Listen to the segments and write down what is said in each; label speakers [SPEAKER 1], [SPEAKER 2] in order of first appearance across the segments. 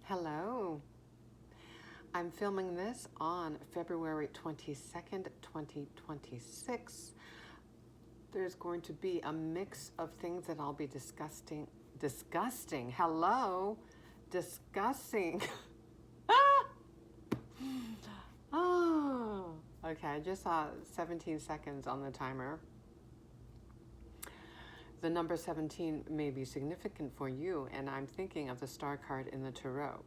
[SPEAKER 1] Hello. I'm filming this on February 22nd, 2026. There's going to be a mix of things that I'll be discussing. Hello. Discussing. Oh, okay. I just saw 17 seconds on the timer. The number 17 may be significant for you, and I'm thinking of the star card in the tarot.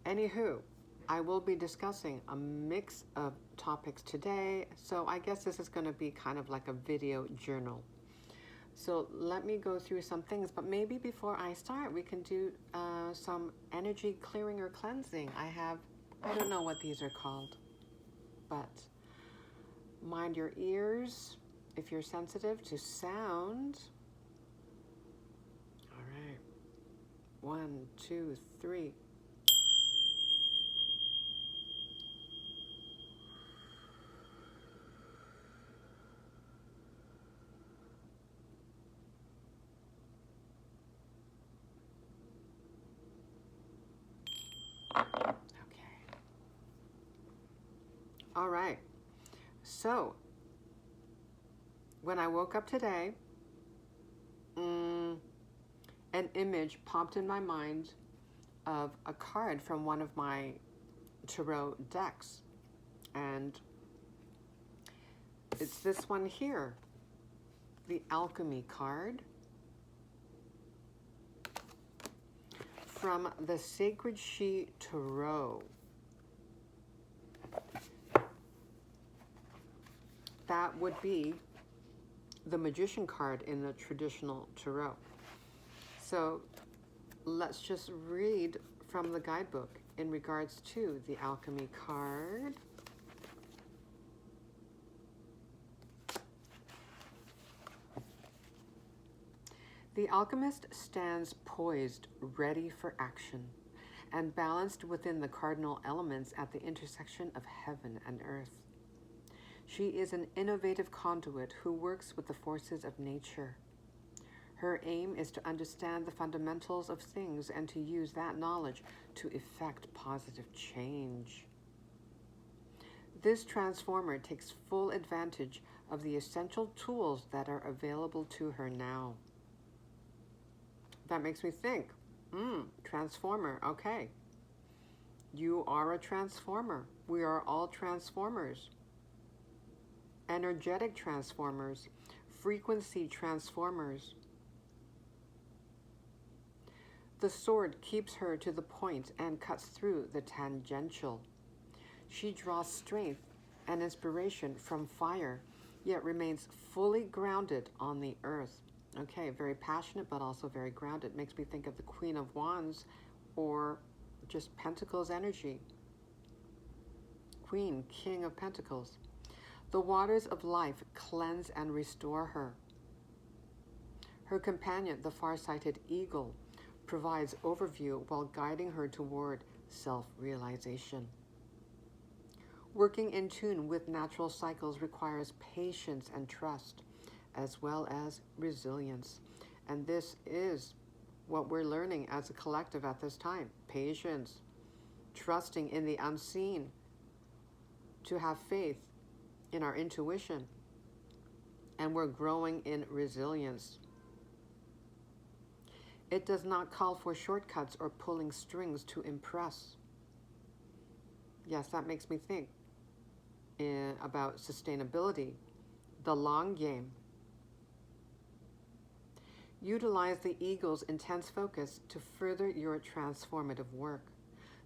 [SPEAKER 1] Anywho, I will be discussing a mix of topics today, so I guess this is going to be kind of like a video journal. So let me go through some things, but maybe before I start, we can do some energy clearing or cleansing. I don't know what these are called, but mind your ears if you're sensitive to sound. All right. 1, 2, 3. Okay. All right. So, when I woke up today, an image popped in my mind of a card from one of my tarot decks. And it's this one here, the Alchemy card from the Sacred She Tarot. That would be the Magician card in the traditional tarot. So let's just read from the guidebook in regards to the Alchemy card. The alchemist stands poised, ready for action, and balanced within the cardinal elements at the intersection of heaven and earth. She is an innovative conduit who works with the forces of nature. Her aim is to understand the fundamentals of things and to use that knowledge to effect positive change. This transformer takes full advantage of the essential tools that are available to her now. That makes me think, transformer, okay. You are a transformer. We are all transformers. Energetic transformers, frequency transformers. The sword keeps her to the point and cuts through the tangential. She draws strength and inspiration from fire, yet remains fully grounded on the earth. Okay, very passionate, but also very grounded. Makes me think of the Queen of Wands or just Pentacles energy. Queen, King of Pentacles. The waters of life cleanse and restore her. Her companion, the far-sighted eagle, provides overview while guiding her toward self-realization. Working in tune with natural cycles requires patience and trust, as well as resilience. And this is what we're learning as a collective at this time. Patience, trusting in the unseen, to have faith in our intuition, and we're growing in resilience. It does not call for shortcuts or pulling strings to impress. Yes, that makes me think about sustainability, the long game. Utilize the eagle's intense focus to further your transformative work.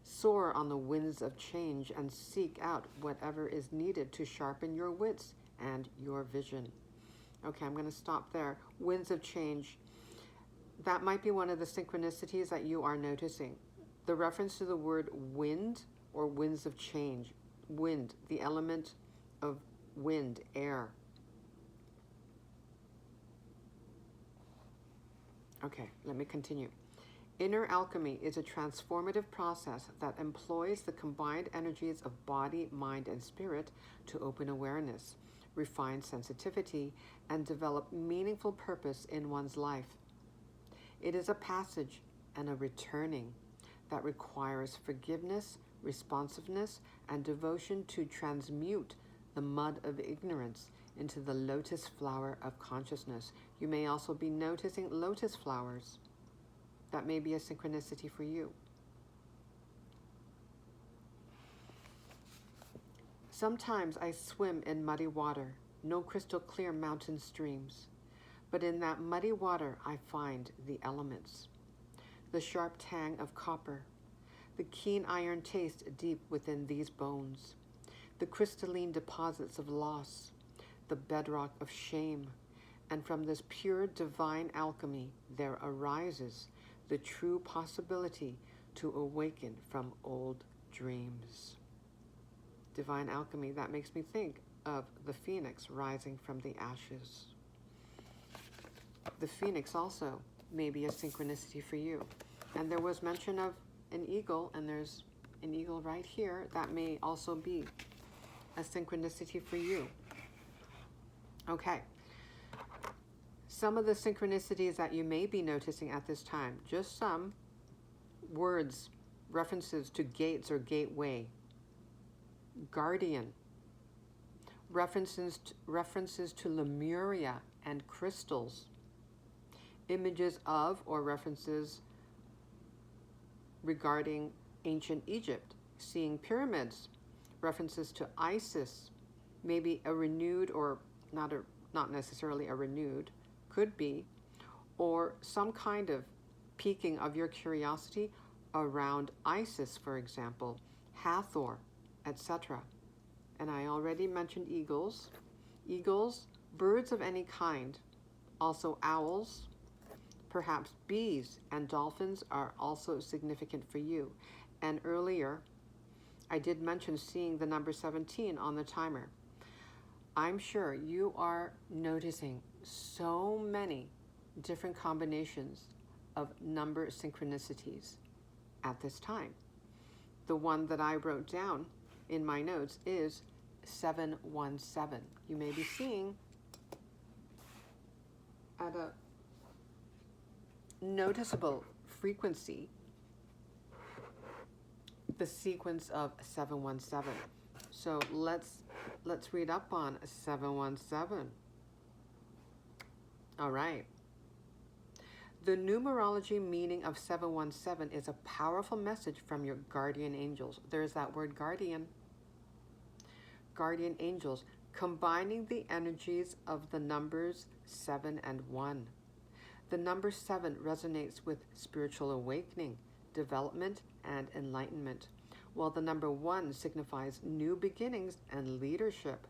[SPEAKER 1] Soar on the winds of change and seek out whatever is needed to sharpen your wits and your vision. Okay, I'm going to stop there. Winds of change. That might be one of the synchronicities that you are noticing. The reference to the word wind or winds of change. Wind, the element of wind, air. Okay, let me continue. Inner alchemy is a transformative process that employs the combined energies of body, mind, and spirit to open awareness, refine sensitivity, and develop meaningful purpose in one's life. It is a passage and a returning, that requires forgiveness, responsiveness, and devotion to transmute the mud of ignorance into the lotus flower of consciousness. You may also be noticing lotus flowers. That may be a synchronicity for you. Sometimes I swim in muddy water, no crystal clear mountain streams, but in that muddy water I find the elements, the sharp tang of copper, the keen iron taste deep within these bones, the crystalline deposits of loss, the bedrock of shame, and from this pure divine alchemy there arises the true possibility to awaken from old dreams. Divine alchemy, that makes me think of the phoenix rising from the ashes. The phoenix also may be a synchronicity for you. And there was mention of an eagle, and there's an eagle right here. That may also be a synchronicity for you. Okay. Some of the synchronicities that you may be noticing at this time, just some words, references to gates or gateway, guardian, references to Lemuria and crystals, images of or references regarding ancient Egypt, seeing pyramids, references to Isis, maybe a renewed or not necessarily a renewed, could be, or some kind of piquing of your curiosity around Isis, for example, Hathor, etc. And I already mentioned eagles. Eagles, birds of any kind, also owls, perhaps bees and dolphins are also significant for you. And earlier, I did mention seeing the number 17 on the timer. I'm sure you are noticing so many different combinations of number synchronicities at this time. The one that I wrote down in my notes is 717. You may be seeing at a noticeable frequency the sequence of 717. So let's read up on 717. All right. The numerology meaning of 717 is a powerful message from your guardian angels. There's that word guardian. Guardian angels, combining the energies of the numbers 7 and 1. The number 7 resonates with spiritual awakening, development, and enlightenment, while the number 1 signifies new beginnings and leadership.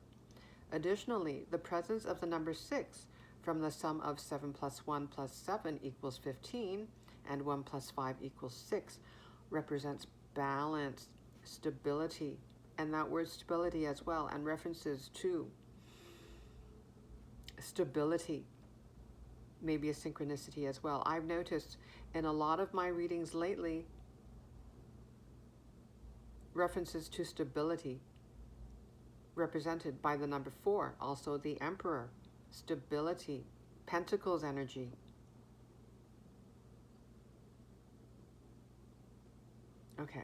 [SPEAKER 1] Additionally, the presence of the number 6 from the sum of 7 plus 1 plus 7 equals 15, and 1 plus 5 equals 6, represents balance, stability, and that word stability as well, and references to stability may be a synchronicity as well. I've noticed in a lot of my readings lately, references to stability represented by the number 4, also the Emperor, stability, Pentacles energy. Okay,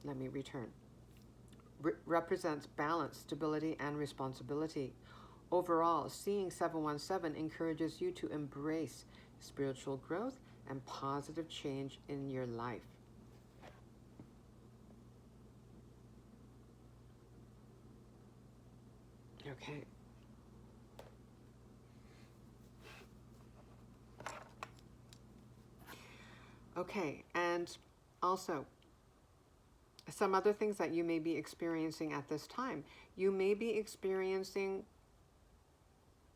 [SPEAKER 1] let me return. Represents balance, stability, and responsibility. Overall, seeing 717 encourages you to embrace spiritual growth and positive change in your life. Okay. Okay, and also some other things that you may be experiencing at this time. You may be experiencing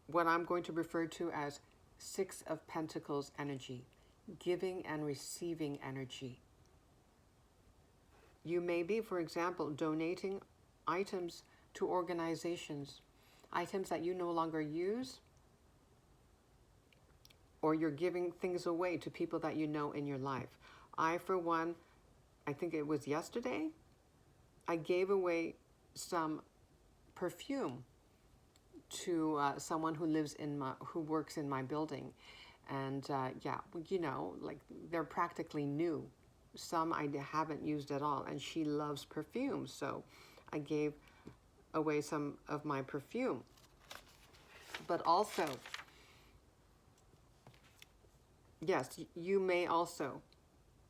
[SPEAKER 1] what I'm going to refer to as 6 of Pentacles energy, giving and receiving energy. You may be, for example, donating items to organizations, items that you no longer use, or you're giving things away to people that you know in your life. I, for one, I think it was yesterday, I gave away some perfume to someone who who works in my building. And yeah, you know, like they're practically new. Some I haven't used at all, and she loves perfume, so I gave away some of my perfume. But also, yes, you may also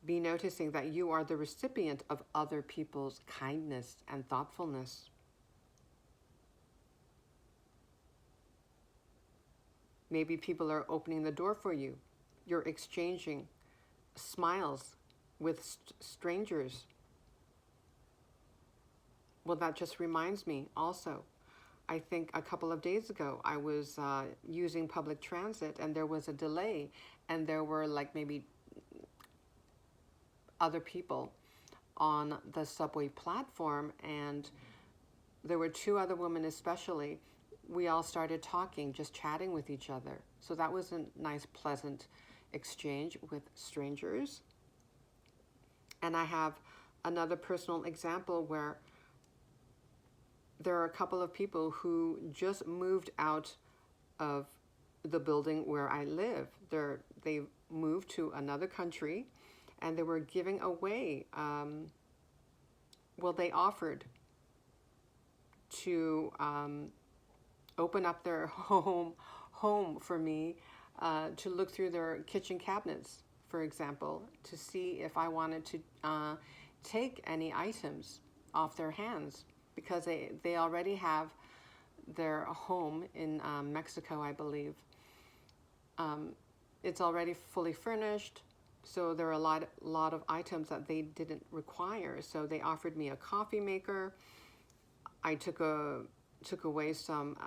[SPEAKER 1] be noticing that you are the recipient of other people's kindness and thoughtfulness. Maybe people are opening the door for you. You're exchanging smiles with strangers. Well, that just reminds me also. I think a couple of days ago, I was using public transit and there was a delay, and there were like maybe other people on the subway platform, and there were two other women especially. We all started talking, just chatting with each other. So that was a nice, pleasant exchange with strangers. And I have another personal example where there are a couple of people who just moved out of the building where I live. They moved to another country, and they were giving away, they offered to open up their home for me, to look through their kitchen cabinets, for example, to see if I wanted to take any items off their hands, because they already have their home in Mexico, I believe. It's already fully furnished, so there are a lot of items that they didn't require. So they offered me a coffee maker. I took away some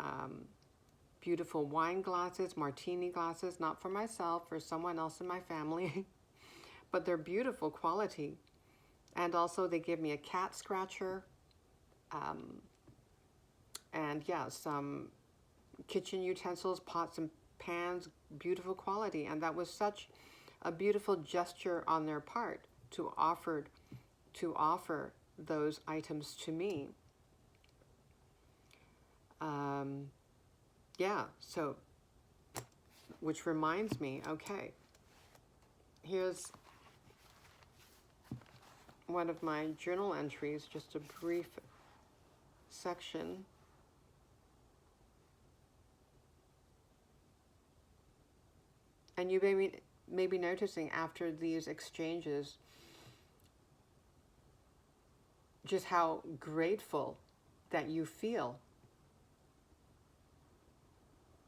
[SPEAKER 1] beautiful wine glasses, martini glasses, not for myself, for someone else in my family, but they're beautiful quality. And also they gave me a cat scratcher, and yeah, some kitchen utensils, pots and pans, beautiful quality. And that was such a beautiful gesture on their part to offer those items to me. So, which reminds me, okay, here's one of my journal entries, just a brief section. And you may be noticing after these exchanges just how grateful that you feel.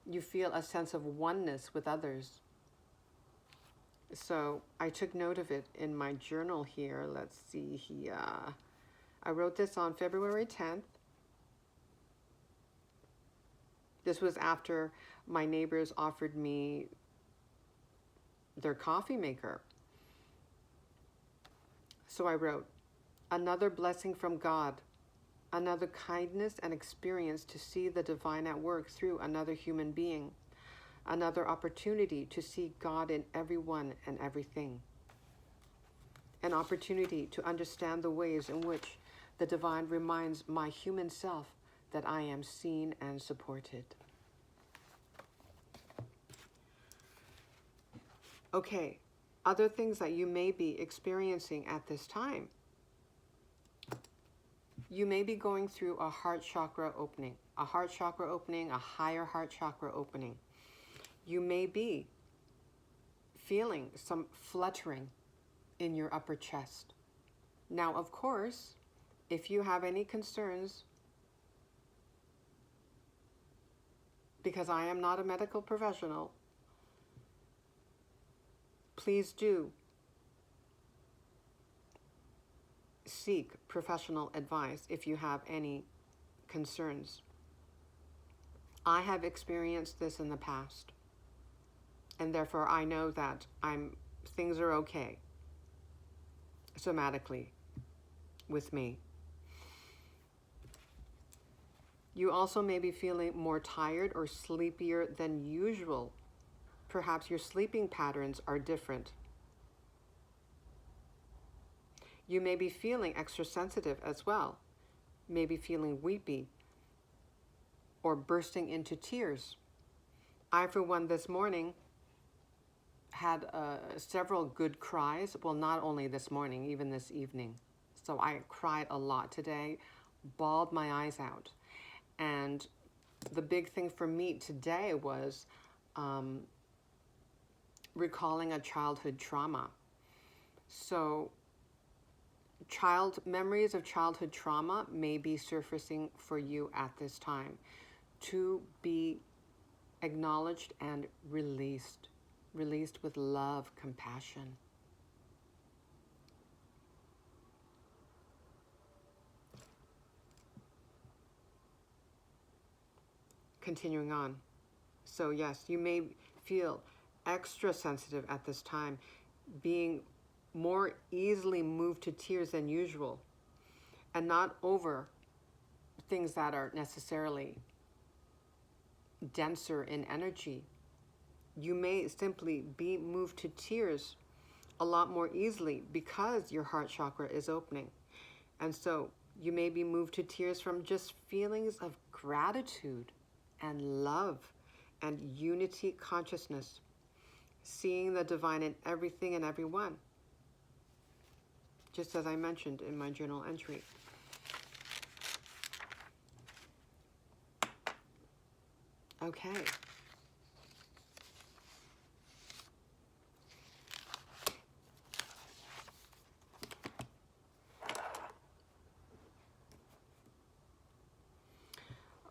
[SPEAKER 1] You feel a sense of oneness with others. So I took note of it in my journal here. Let's see here. I wrote this on February 10th. This was after my neighbors offered me their coffee maker. So I wrote, another blessing from God, another kindness and experience to see the divine at work through another human being, another opportunity to see God in everyone and everything, an opportunity to understand the ways in which the divine reminds my human self that I am seen and supported. Okay, other things that you may be experiencing at this time. You may be going through a heart chakra opening, a higher heart chakra opening. You may be feeling some fluttering in your upper chest. Now, of course, if you have any concerns, because I am not a medical professional, please do seek professional advice if you have any concerns. I have experienced this in the past, and therefore I know that things are okay somatically with me. You also may be feeling more tired or sleepier than usual. Perhaps your sleeping patterns are different. You may be feeling extra sensitive as well, maybe feeling weepy or bursting into tears. I, for one, this morning had several good cries. Well, not only this morning, even this evening. So I cried a lot today, bawled my eyes out. And the big thing for me today was recalling a childhood trauma. So memories of childhood trauma may be surfacing for you at this time to be acknowledged and released with love, compassion. Continuing on. So yes, you may feel extra sensitive at this time, being more easily moved to tears than usual, and not over things that are necessarily denser in energy. You may simply be moved to tears a lot more easily because your heart chakra is opening. And so you may be moved to tears from just feelings of gratitude and love and unity consciousness, seeing the divine in everything and everyone, just as I mentioned in my journal entry. Okay.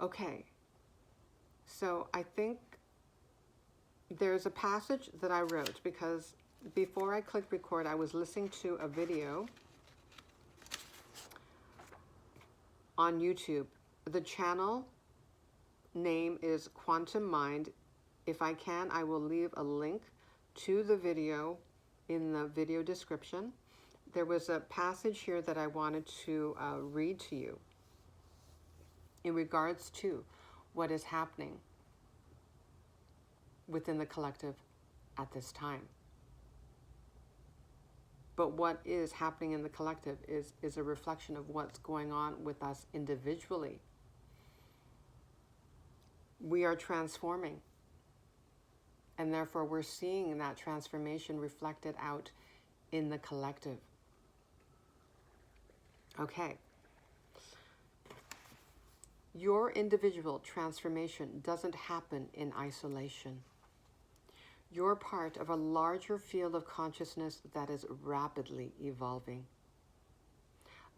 [SPEAKER 1] Okay. So I think there's a passage that I wrote because before I clicked record, I was listening to a video on YouTube. The channel name is Quantum Mind. If I can, I will leave a link to the video in the video description. There was a passage here that I wanted to read to you in regards to what is happening within the collective at this time. But what is happening in the collective is a reflection of what's going on with us individually. We are transforming, and therefore we're seeing that transformation reflected out in the collective. Okay. Your individual transformation doesn't happen in isolation. You're part of a larger field of consciousness that is rapidly evolving.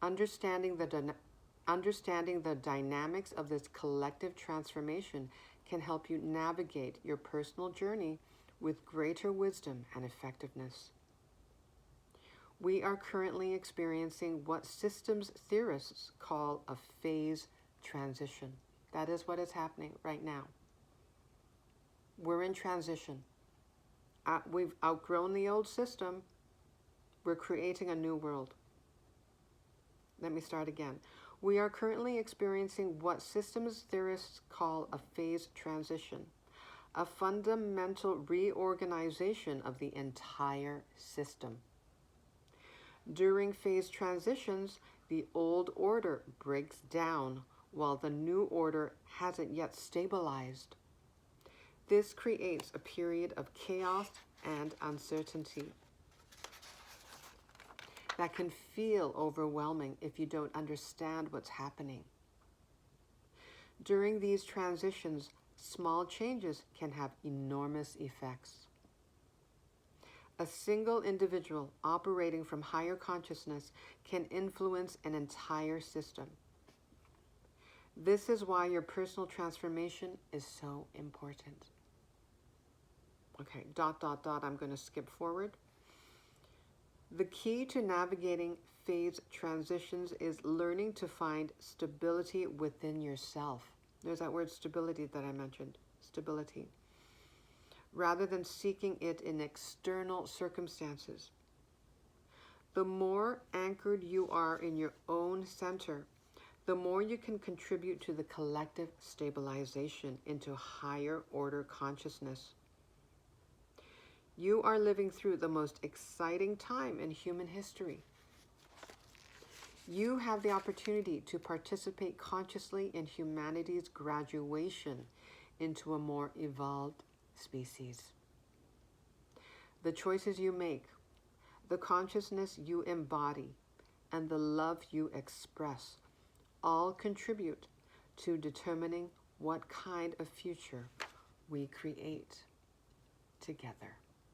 [SPEAKER 1] Understanding the dynamics of this collective transformation can help you navigate your personal journey with greater wisdom and effectiveness. We are currently experiencing what systems theorists call a phase transition. That is what is happening right now. We're in transition. We've outgrown the old system. We're creating a new world. Let me start again. We are currently experiencing what systems theorists call a phase transition, a fundamental reorganization of the entire system. During phase transitions, the old order breaks down while the new order hasn't yet stabilized. This creates a period of chaos and uncertainty that can feel overwhelming if you don't understand what's happening. During these transitions, small changes can have enormous effects. A single individual operating from higher consciousness can influence an entire system. This is why your personal transformation is so important. Okay, ... I'm going to skip forward. The key to navigating phase transitions is learning to find stability within yourself. There's that word stability that I mentioned, stability, rather than seeking it in external circumstances. The more anchored you are in your own center, the more you can contribute to the collective stabilization into higher order consciousness. You are living through the most exciting time in human history. You have the opportunity to participate consciously in humanity's graduation into a more evolved species. The choices you make, the consciousness you embody, and the love you express all contribute to determining what kind of future we create together.